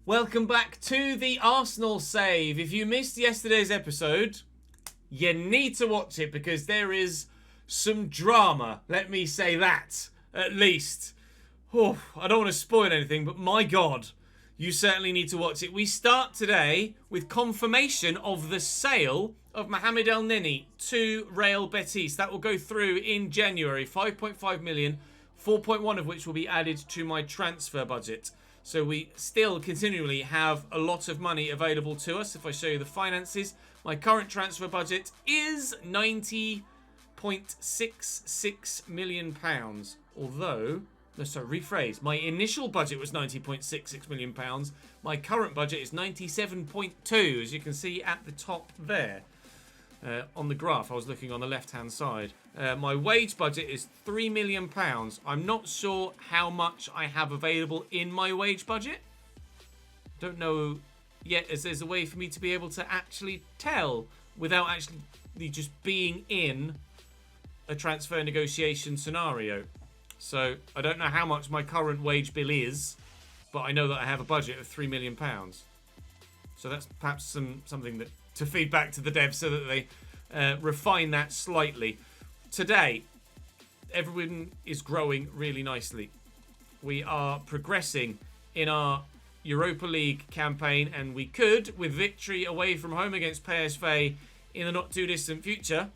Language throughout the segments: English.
Welcome back to the Arsenal save. If you missed yesterday's episode, you need to watch it because there is some drama. Let me say that, at least. Oh, I don't want to spoil anything, but my God, you certainly need to watch it. We start today with confirmation of the sale of Mohamed El Neni to Real Betis. That will go through in January. 5.5 million, 4.1 of which will be added to my transfer budget. So we still continually have a lot of money available to us. If I show you the finances, my current transfer budget is £90.66 million. Although, no, sorry, rephrase. My initial budget was £90.66 million. My current budget is 97.2, as you can see at the top there. On the graph, I was looking on the left-hand side. My wage budget is £3 million. I'm not sure how much I have available in my wage budget. Don't know yet, as there's a way for me to be able to actually tell without actually just being in a transfer negotiation scenario. So I don't know how much my current wage bill is, but I know that I have a budget of £3 million. So that's perhaps something that to feed back to the devs so that they refine that slightly. Today, everyone is growing really nicely. We are progressing in our Europa League campaign, and we could, with victory away from home against PSV in the not too distant future,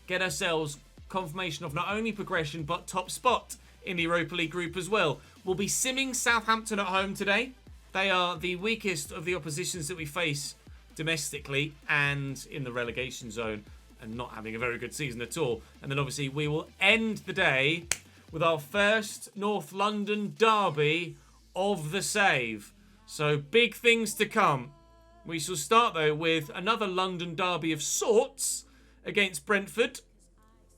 get ourselves confirmation of not only progression but top spot in the Europa League group as well. We'll be simming Southampton at home today. They are the weakest of the oppositions that we face domestically and in the relegation zone, and not having a very good season at all. And then obviously we will end the day with our first North London derby of the save. So big things to come. We shall start though with another London derby of sorts against Brentford,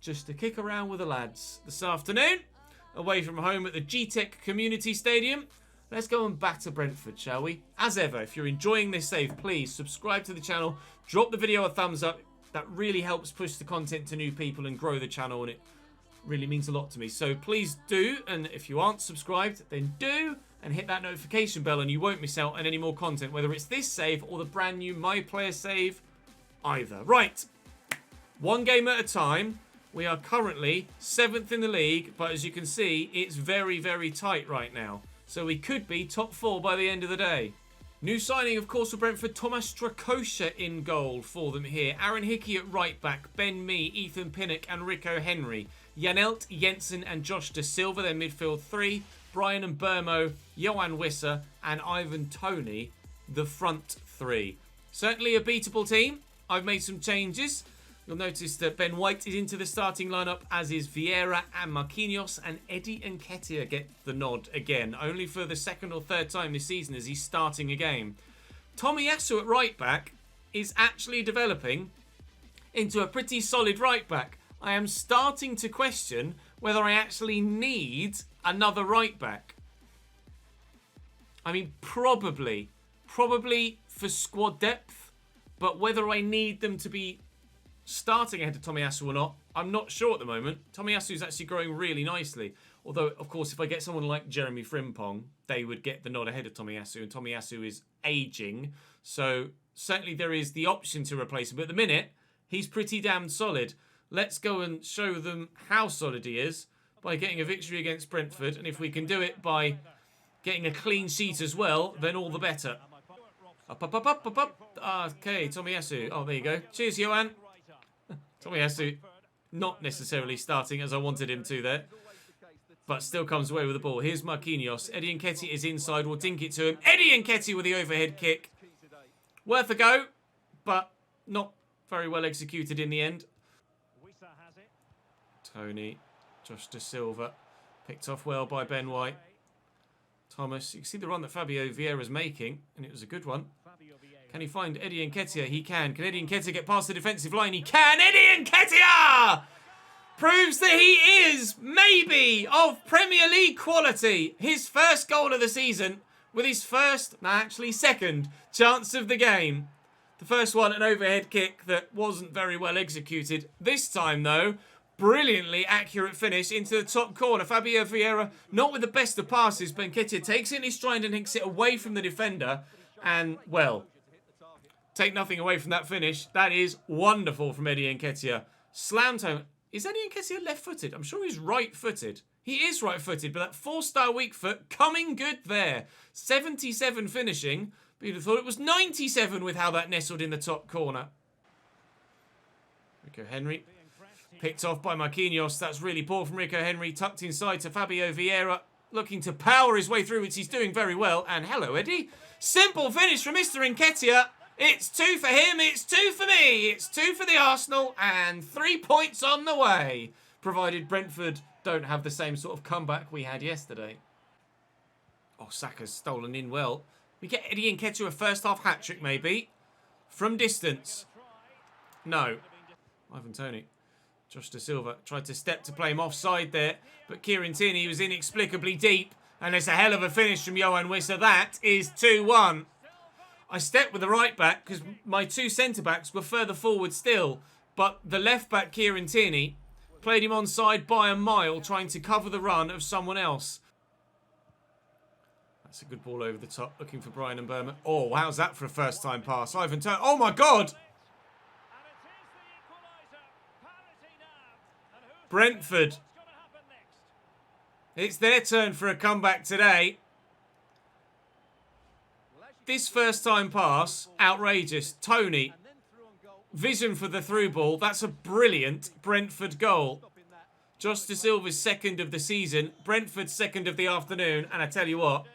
just to kick around with the lads this afternoon, away from home at the G-Tech Community Stadium. Let's go and batter Brentford, shall we? As ever, if you're enjoying this save, please subscribe to the channel, drop the video a thumbs up. That really helps push the content to new people and grow the channel, and it really means a lot to me. So please do, and if you aren't subscribed, then do, and hit that notification bell, and you won't miss out on any more content, whether it's this save or the brand new My Player save, either. Right, one game at a time. We are currently 7th in the league, but as you can see, it's very, very tight right now. So we could be top 4 by the end of the day. New signing, of course, for Brentford, Thomas Strakosha in goal for them here. Aaron Hickey at right back, Ben Mee, Ethan Pinnock and Rico Henry. Janelt, Jensen and Josh Da Silva, their midfield 3. Brian and Burmo, Johan Wisser and Ivan Toney, the front 3. Certainly a beatable team. I've made some changes. You'll notice that Ben White is into the starting lineup, as is Vieira and Marquinhos, and Eddie Nketiah get the nod again, only for the second or third time this season as he's starting a game. Tomiyasu at right back is actually developing into a pretty solid right back. I am starting to question whether I actually need another right back. I mean, probably for squad depth, but whether I need them to be starting ahead of Tomiyasu or not, I'm not sure at the moment. Tomiyasu is actually growing really nicely. Although, of course, if I get someone like Jeremy Frimpong, they would get the nod ahead of Tomiyasu, and Tomiyasu is aging. So certainly there is the option to replace him. But at the minute, he's pretty damn solid. Let's go and show them how solid he is by getting a victory against Brentford. And if we can do it by getting a clean sheet as well, then all the better. Up. Okay, Tomiyasu. Oh, there you go. Cheers, Johan. Tomiyasu not necessarily starting as I wanted him to there, but still comes away with the ball. Here's Marquinhos. Eddie Nketiah is inside. We'll dink it to him. Eddie Nketiah with the overhead kick. Worth a go, but not very well executed in the end. Tony, Josh Da Silva, picked off well by Ben White. Thomas, you can see the run that Fabio Vieira's making, and it was a good one. Can he find Eddie Nketiah? He can. Can Eddie Nketiah get past the defensive line? He can. Eddie Nketiah proves that he is maybe of Premier League quality. His first goal of the season with his first, no, actually second, chance of the game. The first one, an overhead kick that wasn't very well executed. This time, though, Brilliantly accurate finish into the top corner. Fabio Vieira, not with the best of passes, but Nketiah takes it in his stride and hits it away from the defender. And, well, take nothing away from that finish. That is wonderful from Eddie Nketiah. Slammed home. Is Eddie Nketiah left-footed? I'm sure he's right-footed. He is right-footed, but that 4-star weak foot coming good there. 77 finishing. But you'd have thought it was 97 with how that nestled in the top corner. Rico Henry. Picked off by Marquinhos. That's really poor from Rico Henry. Tucked inside to Fabio Vieira. Looking to power his way through, which he's doing very well. And hello, Eddie. Simple finish from Mr. Nketiah. It's 2 for him. It's 2 for me. It's 2 for the Arsenal. And 3 points on the way. Provided Brentford don't have the same sort of comeback we had yesterday. Oh, Saka's stolen in well. We get Eddie Nketiah a first-half hat-trick, maybe. From distance. No. Ivan Toney. Josh Da Silva tried to step to play him offside there, but Kieran Tierney was inexplicably deep, and it's a hell of a finish from Johan Wissa. That is 2-1. I stepped with the right back because my 2 centre-backs were further forward still, but the left-back, Kieran Tierney, played him onside by a mile, trying to cover the run of someone else. That's a good ball over the top, looking for Brian and Burma. Oh, how's that for a first-time pass? Ivan Toney. Oh, my God! Brentford. It's their turn for a comeback today. This first time pass, outrageous. Toney, vision for the through ball. That's a brilliant Brentford goal. Josh Da Silva's second of the season. Brentford's second of the afternoon. And I tell you what,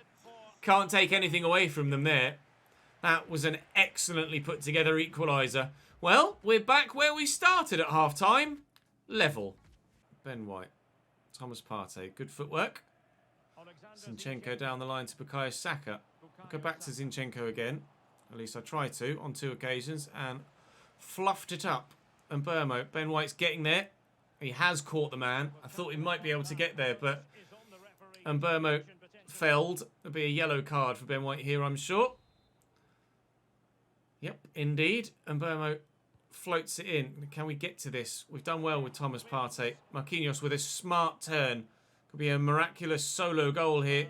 can't take anything away from them there. That was an excellently put together equaliser. Well, we're back where we started at half-time. Level. Ben White. Thomas Partey. Good footwork. Zinchenko down the line to Bukayo Saka. I'll go back to Zinchenko again. At least I tried to on 2 occasions. And fluffed it up. And Burmo. Ben White's getting there. He has caught the man. I thought he might be able to get there, but... And Burmo failed. There'll be a yellow card for Ben White here, I'm sure. Yep, indeed. And Burmo floats it in. Can we get to this? We've done well with Thomas Partey. Marquinhos with a smart turn. Could be a miraculous solo goal here.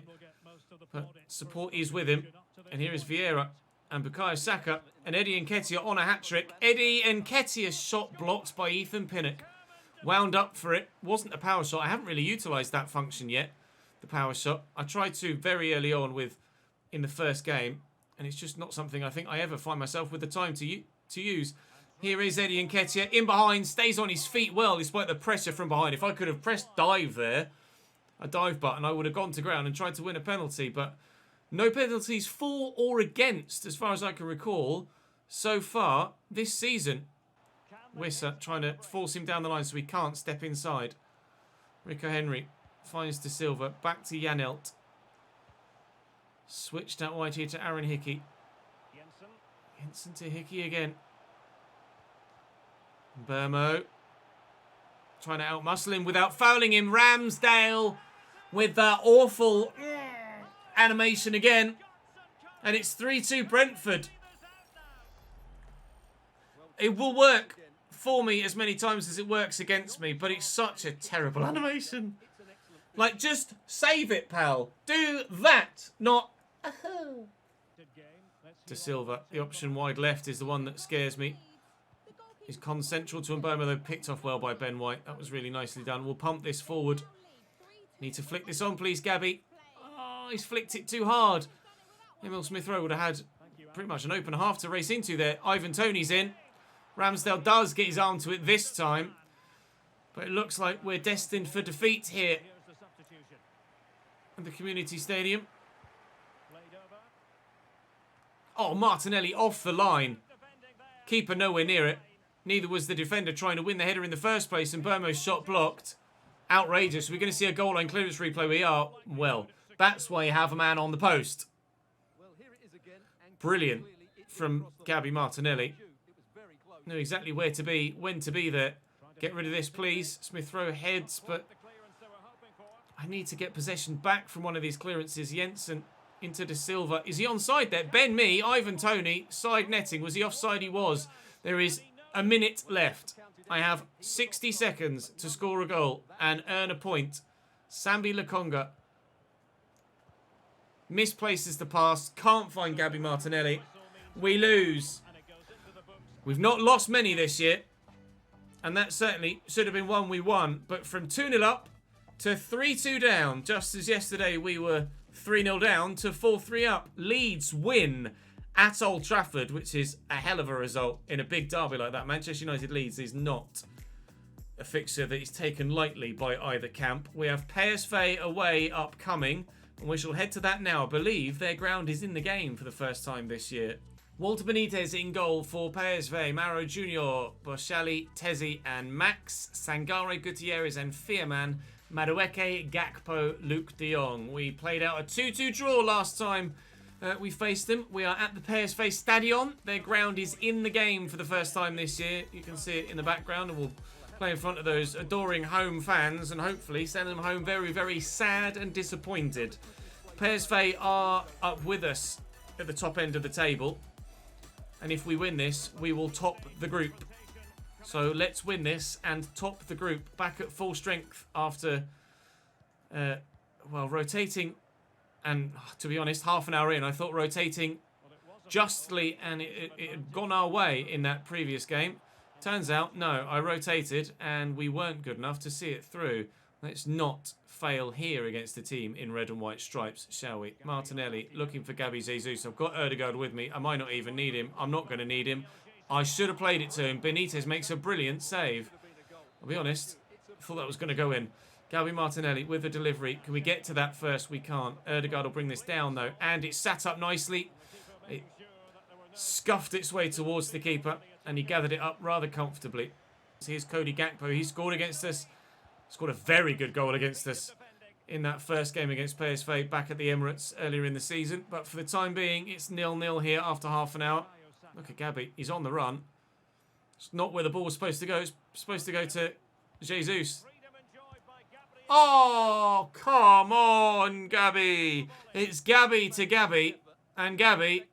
But support is with him. And here is Vieira and Bukayo Saka and Eddie Nketiah on a hat-trick. Eddie Nketiah's shot blocked by Ethan Pinnock. Wound up for it. Wasn't a power shot. I haven't really utilised that function yet. The power shot. I tried to very early on in the first game. And it's just not something I think I ever find myself with the time to use. Here is Eddie Nketiah in behind, stays on his feet well despite the pressure from behind. If I could have pressed dive there, a dive button, I would have gone to ground and tried to win a penalty. But no penalties for or against, as far as I can recall, so far this season. Wissa trying to force him down the line so he can't step inside. Rico Henry finds Da Silva, back to Janelt. Switched out wide here to Aaron Hickey. Jensen to Hickey again. Burmo trying to outmuscle him without fouling him. Ramsdale with that awful animation again. And it's 3-2 Brentford. It will work for me as many times as it works against me, but it's such a terrible animation. Like, just save it, pal. Do that, not... Da Silva, the option wide left is the one that scares me. He's concentral to Mboma, though picked off well by Ben White. That was really nicely done. We'll pump this forward. Need to flick this on, please, Gabby. Oh, he's flicked it too hard. Emil Smith-Rowe would have had pretty much an open half to race into there. Ivan Toney's in. Ramsdale does get his arm to it this time. But it looks like we're destined for defeat here at the Community Stadium. Oh, Martinelli off the line. Keeper nowhere near it. Neither was the defender trying to win the header in the first place, and Burmo's shot blocked. Outrageous. We're going to see a goal line clearance replay. We are. Well, that's why you have a man on the post. Brilliant from Gabby Martinelli. Knew exactly where to be, when to be there. Get rid of this, please. Smith-Rowe heads, but I need to get possession back from one of these clearances. Jensen into Da Silva. Is he onside there? Ben Mee, Ivan Toney, side netting. Was he offside? He was. There is a minute left. I have 60 seconds to score a goal and earn a point. Sambi Lokonga misplaces the pass. Can't find Gabby Martinelli. We lose. We've not lost many this year. And that certainly should have been one we won. But from 2-0 up to 3-2 down, just as yesterday we were 3-0 down to 4-3 up. Leeds win at Old Trafford, which is a hell of a result in a big derby like that. Manchester United Leeds is not a fixture that is taken lightly by either camp. We have PSV away upcoming, and we shall head to that now. I believe their ground is in the game for the first time this year. Walter Benitez in goal for PSV, Mauro Junior, Boshali, Tezi and Max, Sangare, Gutierrez and Fierman, Madueke, Gakpo, Luke de Jong. We played out a 2-2 draw last time we faced them. We are at the PSV Stadion. Their ground is in the game for the first time this year. You can see it in the background, and we'll play in front of those adoring home fans and hopefully send them home very, very sad and disappointed. PSV are up with us at the top end of the table. And if we win this, we will top the group. So let's win this and top the group. Back at full strength after, rotating. And to be honest, half an hour in, I thought rotating justly and it had gone our way in that previous game. Turns out, no, I rotated and we weren't good enough to see it through. Let's not fail here against the team in red and white stripes, shall we? Martinelli looking for Gabby Jesus. I've got Ødegaard with me. I might not even need him. I'm not going to need him. I should have played it to him. Benitez makes a brilliant save. I'll be honest, I thought that was going to go in. Gabby Martinelli with the delivery. Can we get to that first? We can't. Ødegaard will bring this down, though. And it's sat up nicely. It scuffed its way towards the keeper. And he gathered it up rather comfortably. Here's Cody Gakpo. He scored against us. Scored a very good goal against us in that first game against PSV back at the Emirates earlier in the season. But for the time being, it's 0-0 here after half an hour. Look at Gabby. He's on the run. It's not where the ball was supposed to go. It's supposed to go to Jesus. Oh, come on, Gabby. It's Gabby to Gabby. And Gabby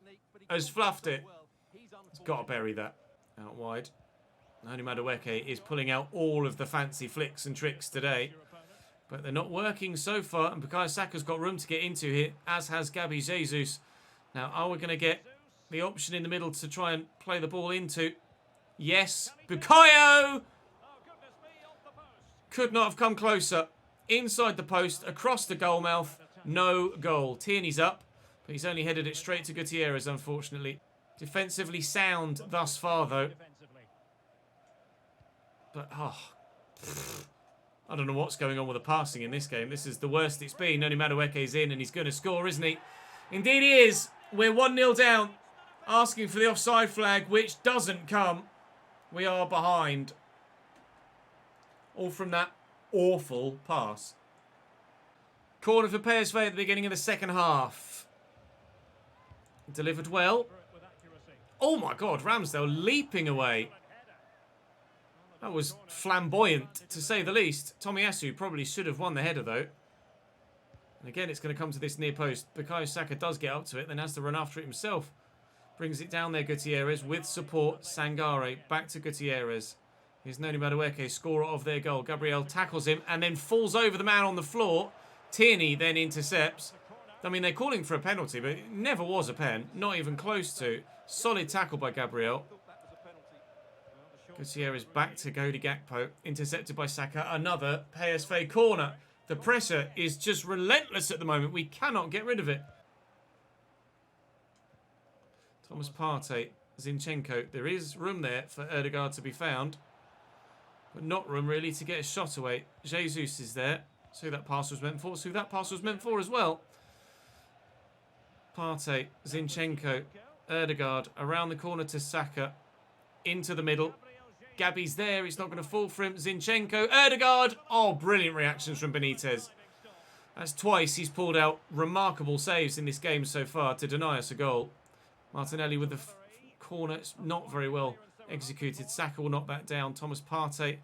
has fluffed it. He's got to bury that out wide. Only Madueke is pulling out all of the fancy flicks and tricks today. But they're not working so far. And Bukayo Saka's got room to get into here, as has Gabby Jesus. Now, are we going to get the option in the middle to try and play the ball into? Yes. Bukayo! Could not have come closer. Inside the post, across the goal mouth. No goal. Tierney's up, but he's only headed it straight to Gutierrez, unfortunately. Defensively sound thus far, though. But, I don't know what's going on with the passing in this game. This is the worst it's been. Only Madueke's in and he's going to score, isn't he? Indeed he is. We're 1-0 down. Asking for the offside flag, which doesn't come. We are behind. All from that awful pass. Corner for PSV at the beginning of the second half. Delivered well. Oh my God, Ramsdale leaping away. That was flamboyant, to say the least. Tomiyasu probably should have won the header, though. And again, it's going to come to this near post. Bukayo Saka does get up to it, then has to run after it himself. Brings it down there, Gutierrez, with support. Sangare, back to Gutierrez. Here's Noni Madueke, scorer of their goal. Gabriel tackles him and then falls over the man on the floor. Tierney then intercepts. I mean, they're calling for a penalty, but it never was a pen. Not even close to. Solid tackle by Gabriel. Gutierrez back to Cody Gakpo. Intercepted by Saka. Another PSV corner. The pressure is just relentless at the moment. We cannot get rid of it. Thomas Partey, Zinchenko. There is room there for Ødegaard to be found. But not room really to get a shot away. Jesus is there. That's who that pass was meant for. That's who that pass was meant for as well. Partey, Zinchenko, Ødegaard. Around the corner to Saka. Into the middle. Gabby's there. It's not going to fall for him. Zinchenko. Ødegaard. Oh, brilliant reactions from Benitez. That's twice he's pulled out remarkable saves in this game so far to deny us a goal. Martinelli with the corner. It's not very well executed. Saka will knock that down. Thomas Partey.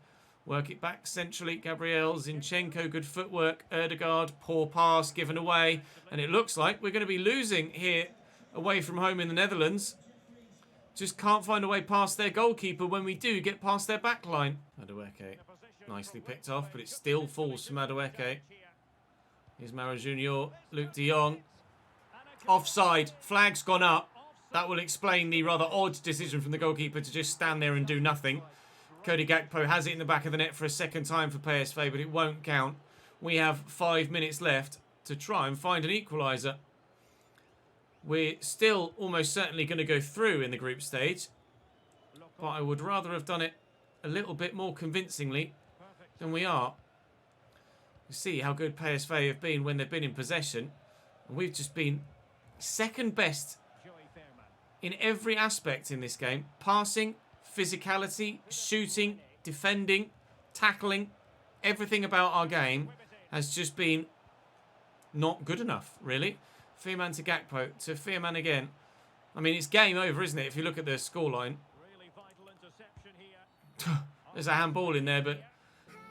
Work it back centrally. Gabriel. Zinchenko. Good footwork. Ødegaard. Poor pass given away. And it looks like we're going to be losing here away from home in the Netherlands. just can't find a way past their goalkeeper when we do get past their back line. Madueke, nicely picked off, but it still falls to Madueke. Here's Mara Junior, Luke de Jong. Offside, flag's gone up. That will explain the rather odd decision from the goalkeeper to just stand there and do nothing. Cody Gakpo has it in the back of the net for a second time for PSV, but it won't count. We have 5 minutes left to try and find an equaliser. We're still almost certainly going to go through in the group stage, but I would rather have done it a little bit more convincingly than we are. You see how good PSV have been when they've been in possession. And we've just been second best in every aspect in this game. Passing, physicality, shooting, defending, tackling. Everything about our game has just been not good enough, really. Fearman to Gakpo, to Fearman again. I mean, it's game over, isn't it, if you look at the scoreline. There's a handball in there, but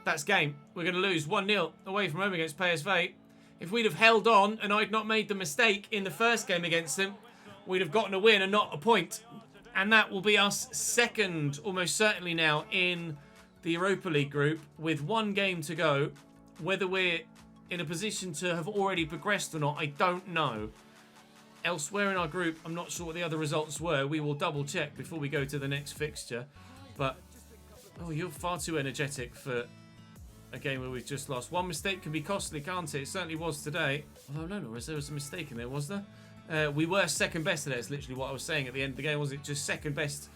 that's game. We're going to lose 1-0 away from home against PSV. If we'd have held on and I'd not made the mistake in the first game against them, we'd have gotten a win and not a point. And that will be us second, almost certainly now, in the Europa League group with 1 game to go. Whether we're in a position to have already progressed or not, I don't know. Elsewhere in our group, I'm not sure what the other results were. We will double check before we go to the next fixture. But, oh, you're far too energetic for a game where we've just lost. One mistake can be costly, can't it? It certainly was today. Oh, no, there was a mistake in there, was there? We were second best today. That's literally what I was saying at the end of the game. Was it just second best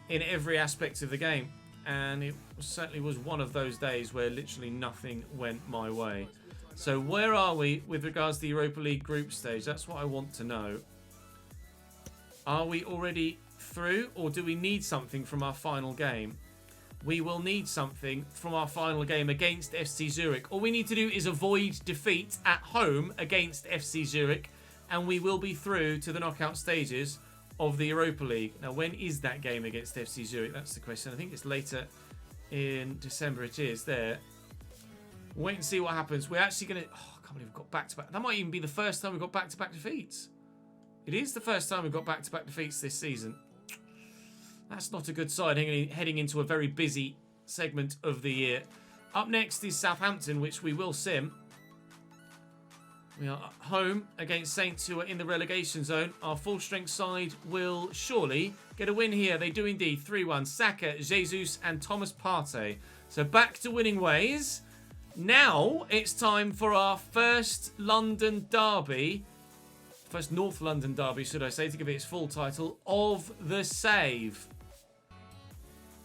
in every aspect of the game? And it certainly was one of those days where literally nothing went my way. So where are we with regards to the Europa League group stage? That's what I want to know. Are we already through, or do we need something from our final game? We will need something from our final game against FC Zurich. All we need to do is avoid defeat at home against FC Zurich, and we will be through to the knockout stages of the Europa League. Now, when is that game against FC Zurich? That's the question. I think it's later in December. It is there. Wait and see what happens. We're actually going to... Oh, I can't believe we've got back-to-back. That might even be the first time we've got back-to-back defeats. It is the first time we've got back-to-back defeats this season. That's not a good sign heading into a very busy segment of the year. Up next is Southampton, which we will sim. We are at home against Saints, who are in the relegation zone. Our full-strength side will surely get a win here. They do indeed. 3-1. Saka, Jesus and Thomas Partey. So back to winning ways. Now it's time for our first London derby. First North London derby, should I say, to give it its full title, of the save.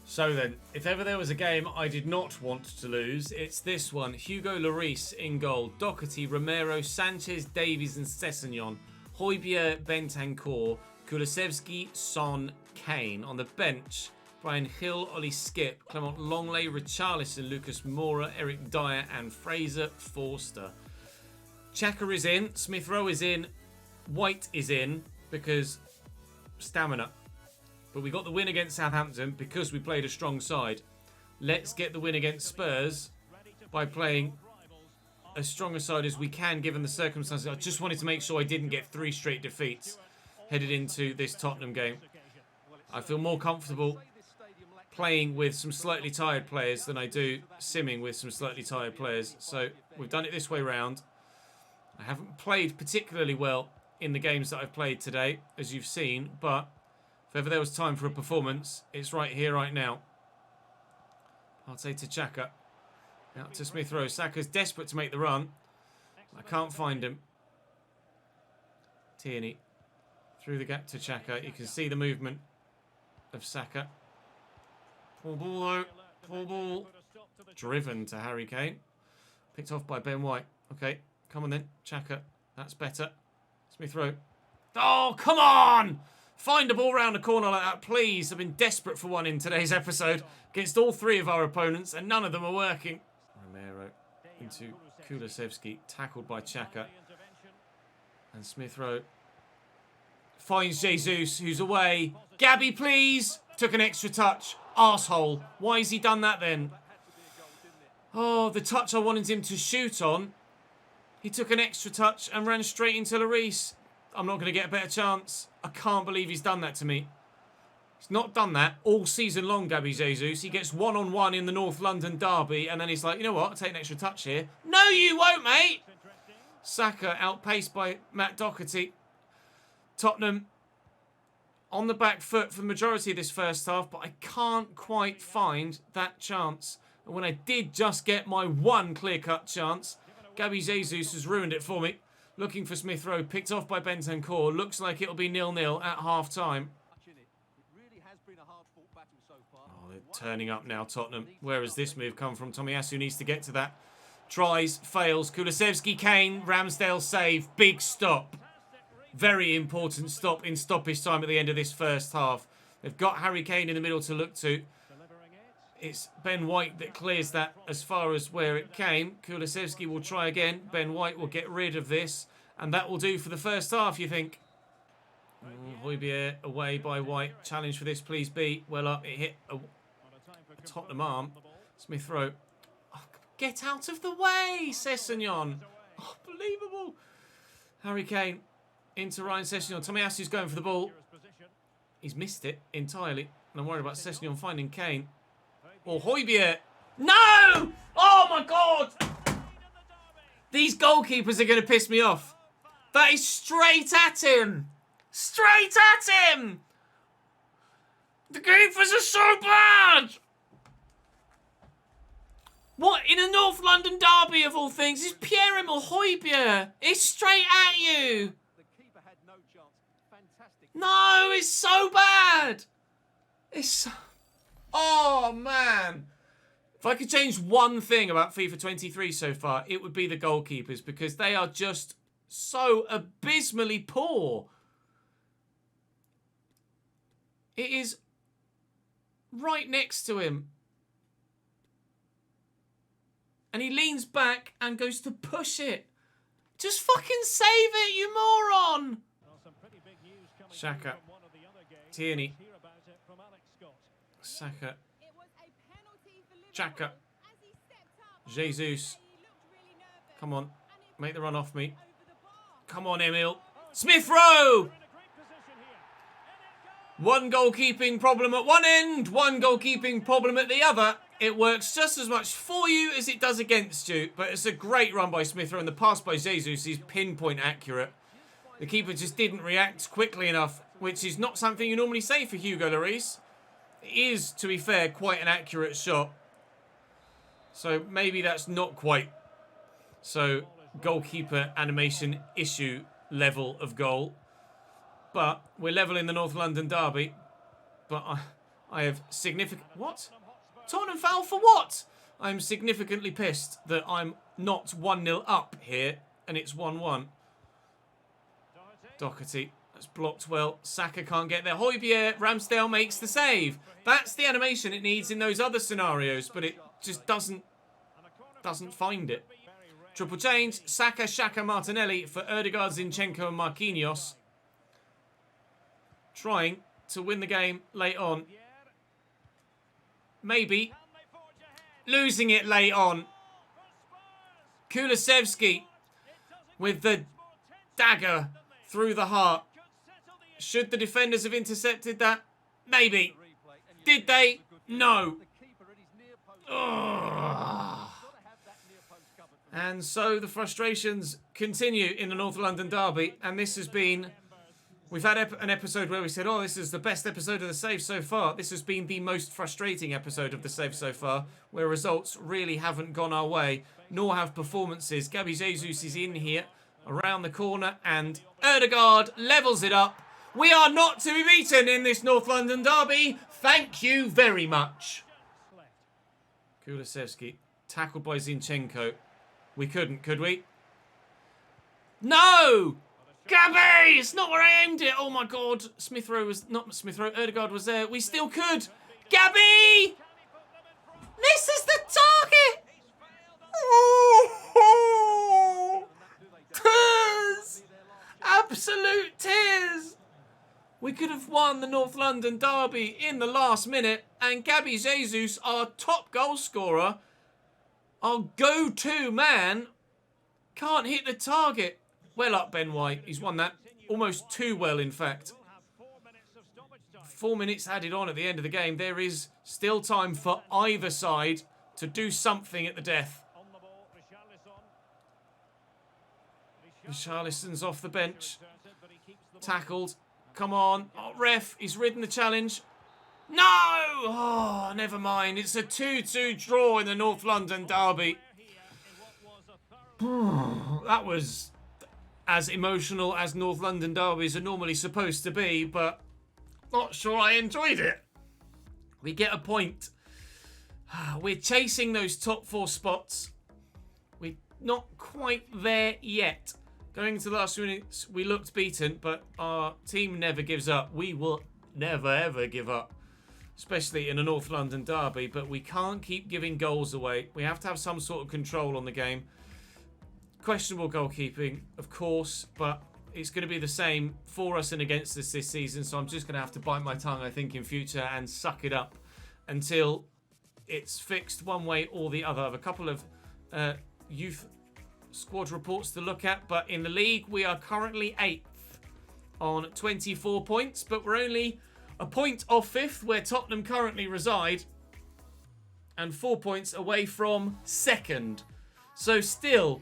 So then, if ever there was a game I did not want to lose, it's this one. Hugo Lloris in goal. Doherty, Romero, Sanchez, Davies and Sessegnon. Højbjerg, Bentancur, Kulusevski, Son, Kane. On the bench, Brian Hill, Ollie Skip, Clement Longley, Richarlison, Lucas Moura, Eric Dyer and Fraser Forster. Xhaka is in. Smith Rowe is in. White is in because stamina. But we got the win against Southampton because we played a strong side. Let's get the win against Spurs by playing as strong a side as we can given the circumstances. I just wanted to make sure I didn't get 3 straight defeats headed into this Tottenham game. I feel more comfortable playing with some slightly tired players than I do simming with some slightly tired players. So we've done it this way round. I haven't played particularly well in the games that I've played today, as you've seen, but if ever there was time for a performance, it's right here, right now. I'll say to Xhaka. Out to Smith Rowe. Saka's desperate to make the run. I can't find him. Tierney. Through the gap to Xhaka. You can see the movement of Saka. Poor ball, though. Poor ball. Driven to Harry Kane. Picked off by Ben White. Okay, come on then. Xhaka. That's better. Smith Rowe. Oh, come on! Find a ball round a corner like that, please. I've been desperate for one in today's episode against all 3 of our opponents, and none of them are working. Romero into Kulusevski, tackled by Xhaka. And Smith Rowe finds Jesus, who's away. Gabby, please! Took an extra touch. Arsehole. Why has he done that then? Oh, the touch I wanted him to shoot on. He took an extra touch and ran straight into Lloris. I'm not going to get a better chance. I can't believe he's done that to me. He's not done that all season long, Gabby Jesus. He gets one-on-one in the North London derby, and then he's like, you know what, I'll take an extra touch here. No, you won't, mate! Saka outpaced by Matt Doherty. Tottenham on the back foot for the majority of this first half, but I can't quite find that chance. And when I did just get my one clear-cut chance, Gabby Jesus has ruined it for me. Looking for Smith Rowe, picked off by Bentancur. Looks like it'll be 0-0 at half-time. Oh, they're turning up now, Tottenham. Where has this move come from? Tomiyasu needs to get to that. Tries, fails. Kulusevski, Kane, Ramsdale save. Big stop. Very important stop in stoppage time at the end of this first half. They've got Harry Kane in the middle to look to. It's Ben White that clears that as far as where it came. Kulusevski will try again. Ben White will get rid of this. And that will do for the first half, you think. Højbjerg away by White. Challenge for this, please be. Well up. It hit a Tottenham arm. Smith Rowe. Oh, get out of the way, Sessegnon. Oh, unbelievable. Harry Kane into Ryan Sessegnon. Tomiyasu's going for the ball. He's missed it entirely. And I'm worried about Sessegnon finding Kane. Or Højbjerg. No! Oh my God! These goalkeepers are going to piss me off. That is straight at him. Straight at him! The keepers are so bad! What, in a North London derby of all things, is Pierre-Emile Højbjerg? It's straight at you! No, it's so bad! It's so... Oh, man. If I could change one thing about FIFA 23 so far, it would be the goalkeepers, because they are just so abysmally poor. It is right next to him. And he leans back and goes to push it. Just fucking save it, you moron! Xhaka. Tierney. Saka. Xhaka. Jesus. Come on. Make the run off me. Come on, Emil. Smith Rowe! One goalkeeping problem at one end, one goalkeeping problem at the other. It works just as much for you as it does against you. But it's a great run by Smith Rowe, and the pass by Jesus is pinpoint accurate. The keeper just didn't react quickly enough, which is not something you normally say for Hugo Lloris. It is, to be fair, quite an accurate shot. So maybe that's not quite so goalkeeper animation issue level of goal. But we're level in the North London derby. But I have significant... What? Tottenham foul for what? I'm significantly pissed that I'm not 1-0 up here and it's 1-1. Doherty. That's blocked well. Saka can't get there. Højbjerg. Ramsdale makes the save. That's the animation it needs in those other scenarios, but it just doesn't find it. Triple change. Saka, Xhaka, Martinelli for Ødegaard, Zinchenko and Marquinhos. Trying to win the game late on. Maybe. Losing it late on. Kulusevski with the dagger through the heart. Should the defenders have intercepted that? Maybe. Did they? No. Ugh. And so the frustrations continue in the North London derby. And this has been... We've had an episode where we said, oh, this is the best episode of the save so far. This has been the most frustrating episode of the save so far, where results really haven't gone our way, nor have performances. Gabby Jesus is in here, around the corner, and Ødegaard levels it up. We are not to be beaten in this North London derby. Thank you very much. Kulusevski, tackled by Zinchenko. We couldn't, could we? No! Gabby! It's not where I aimed it. Oh my God. Smith Rowe was... Not Smith Rowe. Ødegaard was there. We still could. Gabby! Misses the target! Oh, tears! Absolute tears! We could have won the North London derby in the last minute, and Gabby Jesus, our top goal scorer, our go-to man, can't hit the target. Well up, Ben White. He's won that almost too well, in fact. 4 minutes added on at the end of the game. There is still time for either side to do something at the death. Richarlison's off the bench. Tackled. Come on. Oh, ref, he's ridden the challenge. No! Oh, never mind. It's a 2-2 draw in the North London derby. That was as emotional as North London derbies are normally supposed to be, but not sure I enjoyed it. We get a point. We're chasing those top 4 spots. We're not quite there yet. Going into the last minutes, we looked beaten, but our team never gives up. We will never, ever give up, especially in a North London derby, but we can't keep giving goals away. We have to have some sort of control on the game. Questionable goalkeeping, of course, but it's going to be the same for us and against us this season, so I'm just going to have to bite my tongue, I think, in future and suck it up until it's fixed one way or the other. I have a couple of youth squad reports to look at, but in the league we are currently 8th on 24 points, but we're only a point off 5th where Tottenham currently reside and 4 points away from 2nd. So still,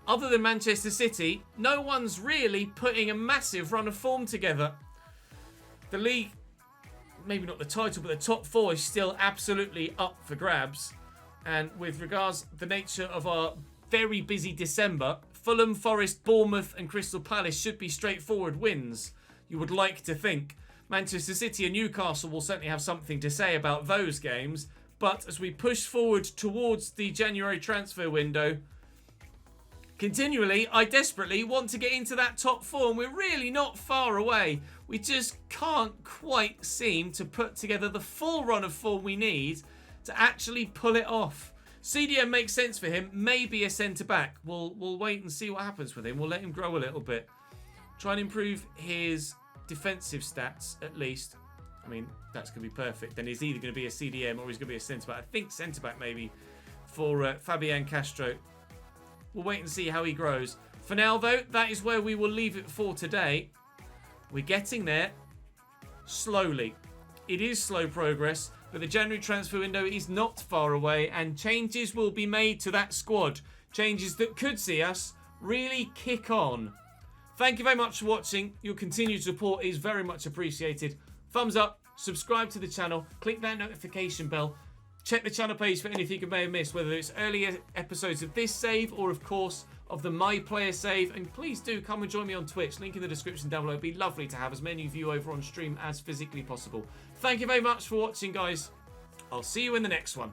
other than Manchester City, no one's really putting a massive run of form together. The league, maybe not the title, but the top 4 is still absolutely up for grabs. And with regards to the nature of our very busy December, Fulham, Forest, Bournemouth and Crystal Palace should be straightforward wins, you would like to think. Manchester City and Newcastle will certainly have something to say about those games, but as we push forward towards the January transfer window, continually, I desperately want to get into that top 4, and we're really not far away. We just can't quite seem to put together the full run of form we need to actually pull it off. CDM makes sense for him. Maybe a centre-back. We'll wait and see what happens with him. We'll let him grow a little bit. Try and improve his defensive stats, at least. I mean, that's going to be perfect. Then he's either going to be a CDM or he's going to be a centre-back. I think centre-back maybe for Fabian Castro. We'll wait and see how he grows. For now, though, that is where we will leave it for today. We're getting there slowly. It is slow progress, but the January transfer window is not far away, and changes will be made to that squad. Changes that could see us really kick on. Thank you very much for watching. Your continued support is very much appreciated. Thumbs up, subscribe to the channel, click that notification bell. Check the channel page for anything you may have missed, whether it's earlier episodes of this save or, of course, of the My Player save. And please do come and join me on Twitch. Link in the description down below. It'd be lovely to have as many of you over on stream as physically possible. Thank you very much for watching, guys. I'll see you in the next one.